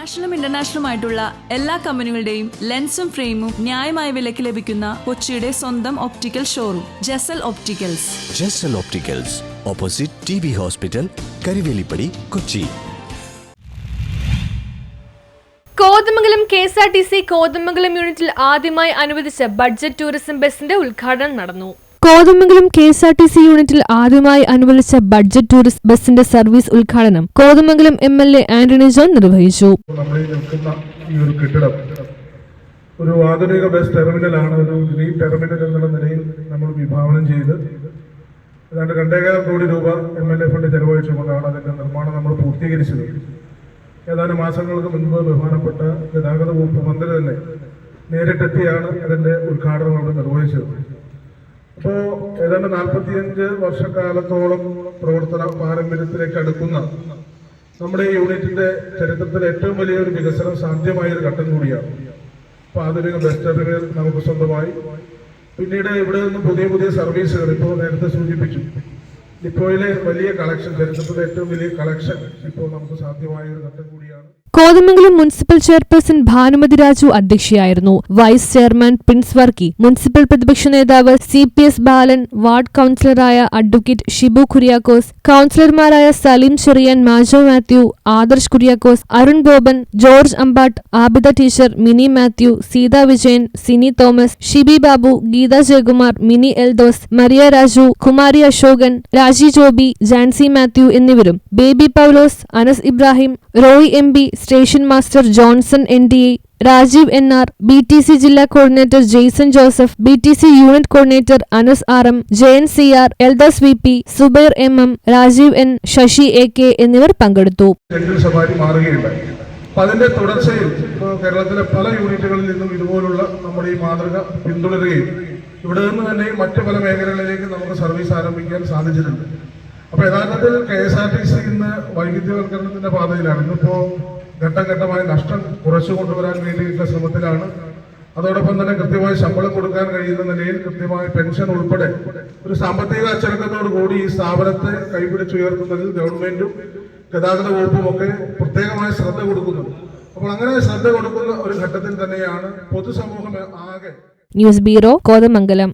നാഷണലും ഇന്റർനാഷണലുമായിട്ടുള്ള എല്ലാ കമ്പനികളുടെയും ലെൻസും ഫ്രെയിമും ന്യായമായ വിലയ്ക്ക് ലഭിക്കുന്ന കൊച്ചിയുടെ സ്വന്തം optical showroom Jesal opticals. Jesal opticals, opposite TB hospital, Karivelippady, Kochi. Kothamangalam KSRTC Kothamangalam യൂണിറ്റിൽ ആദ്യമായി അനുവദിച്ച ബഡ്ജറ്റ് ടൂറിസം ബസിന്റെ ഉദ്ഘാടനം നടന്നു. കോതമംഗലം KSRTC യൂണിറ്റിൽ ആദ്യമായി അനുവദിച്ച ബഡ്ജറ്റ് ടൂറിസ്റ്റ് ബസിന്റെ സർവീസ് ഉദ്ഘാടനം കോതമംഗലം MLA ആന്റണി ജോൺ നിർവഹിച്ചു. ഒരു ആധുനിക ബസ് ടെർമിനലാണ്, ഒരു ഗ്രീൻ ടെർമിനൽ എന്നുള്ള നിലയിൽ നമ്മൾ വിഭാവനം ചെയ്ത് ഏതാണ്ട് 2.25 കോടി രൂപ MLA ഫണ്ട് ചെലവഴിച്ചുകൊണ്ടാണ് അതിന്റെ നിർമ്മാണം നമ്മൾ പൂർത്തീകരിച്ചത്. ഏതാനും മാസങ്ങൾക്ക് മുൻപ് ബഹുമാനപ്പെട്ട ഗതാഗത വകുപ്പ് മന്ത്രി തന്നെ നേരിട്ടെത്തിയാണ് അതിന്റെ ഉദ്ഘാടനം അവിടെ നിർവഹിച്ചത്. അപ്പോൾ ഏതാണ്ട് 45 വർഷക്കാലത്തോളം പ്രവർത്തന പാരമ്പര്യത്തിലേക്ക് അടുക്കുന്ന നമ്മുടെ ഈ യൂണിറ്റിന്റെ ചരിത്രത്തിലെ ഏറ്റവും വലിയൊരു വികസനം സാധ്യമായ ഒരു ഘട്ടം കൂടിയാണ്. അപ്പോൾ ആധുനിക ബസ് ടെർമിനൽ നമുക്ക് സ്വന്തമായി, പിന്നീട് ഇവിടെ നിന്ന് പുതിയ പുതിയ സർവീസുകൾ, ഇപ്പോൾ നേരത്തെ സൂചിപ്പിച്ചു, ഡിപ്പോയിലെ വലിയ കളക്ഷൻ, ചരിത്രത്തിലെ ഏറ്റവും വലിയ കളക്ഷൻ ഇപ്പോൾ നമുക്ക് സാധ്യമായ ഒരു ഘട്ടം കൂടിയാണ്. കോതമംഗലം മുനിസിപ്പൽ ചെയർപേഴ്സൺ ഭാനുമതി രാജു അധ്യക്ഷയായിരുന്നു. Vice chairman Prince Varkey, municipal പ്രതിപക്ഷ നേതാവ് CPS ബാലൻ, വാർഡ് കൌൺസിലറായ അഡ്വക്കേറ്റ് ഷിബു കുര്യാക്കോസ്, കൌൺസിലർമാരായ Saleem Cherian, Majo Mathew, Adarsh Kuriakose, Arun Gopan, George Ambatt, Abida teacher, Mini Mathew, Seetha Vijayan, Sini Thomas, Shibi Babu, Geetha Jayakumar, Mini Eldhose, Maria Raju, Kumari Ashokan, Raji Joby, Jancy Mathew എന്നിവരും, Baby Paulose, Anas Ibrahim, Roy MB, station master Johnson NDA, Rajeev NR, BTC ജില്ലാ coordinator Jaison Joseph, BTC unit coordinator Anas RM, Jayan CR, Eldhose VP, Subair MM, Rajeev N, Sasi AK എന്നിവർ പങ്കെടുത്തു. അതിന്റെ തുടർച്ചയിൽ കേരളത്തിലെ പല യൂണിറ്റുകളിൽ നിന്നും ഇതുപോലുള്ള നമ്മുടെ ഈ മാതൃക പിന്തുടരുകയും ഇവിടെ നിന്ന് തന്നെ മറ്റു പല മേഖലകളിലേക്ക് നമുക്ക് സർവീസ് ആരംഭിക്കാൻ സാധിച്ചിട്ടുണ്ട്. അപ്പൊ യഥാർത്ഥത്തിൽ KSRTC ഇന്ന് വൈവിധ്യവൽക്കരണത്തിന്റെ പാതയിലാണ്. ഇന്നിപ്പോ ഘട്ടം ഘട്ടമായി നഷ്ടം കുറച്ചു കൊണ്ടുവരാൻ വേണ്ടിയിട്ടുള്ള ശ്രമത്തിലാണ്. അതോടൊപ്പം തന്നെ കൃത്യമായി ശമ്പളം കൊടുക്കാൻ കഴിയുന്ന നിലയിൽ കൃത്യമായി പെൻഷൻ ഉൾപ്പെടെ ഒരു സാമ്പത്തിക അച്ചടക്കത്തോടു കൂടി ഈ സ്ഥാപനത്തെ കൈപിടിച്ചുയർത്തുന്നതിൽ ഗവൺമെന്റും ഗതാഗത വകുപ്പും ഒക്കെ പ്രത്യേകമായ ശ്രദ്ധ കൊടുക്കുന്നുണ്ട്. അപ്പോൾ അങ്ങനെ ശ്രദ്ധ കൊടുക്കുന്ന ഒരു ഘട്ടത്തിൽ തന്നെയാണ് പൊതുസമൂഹം ആകെ. News bureau, Kothamangalam.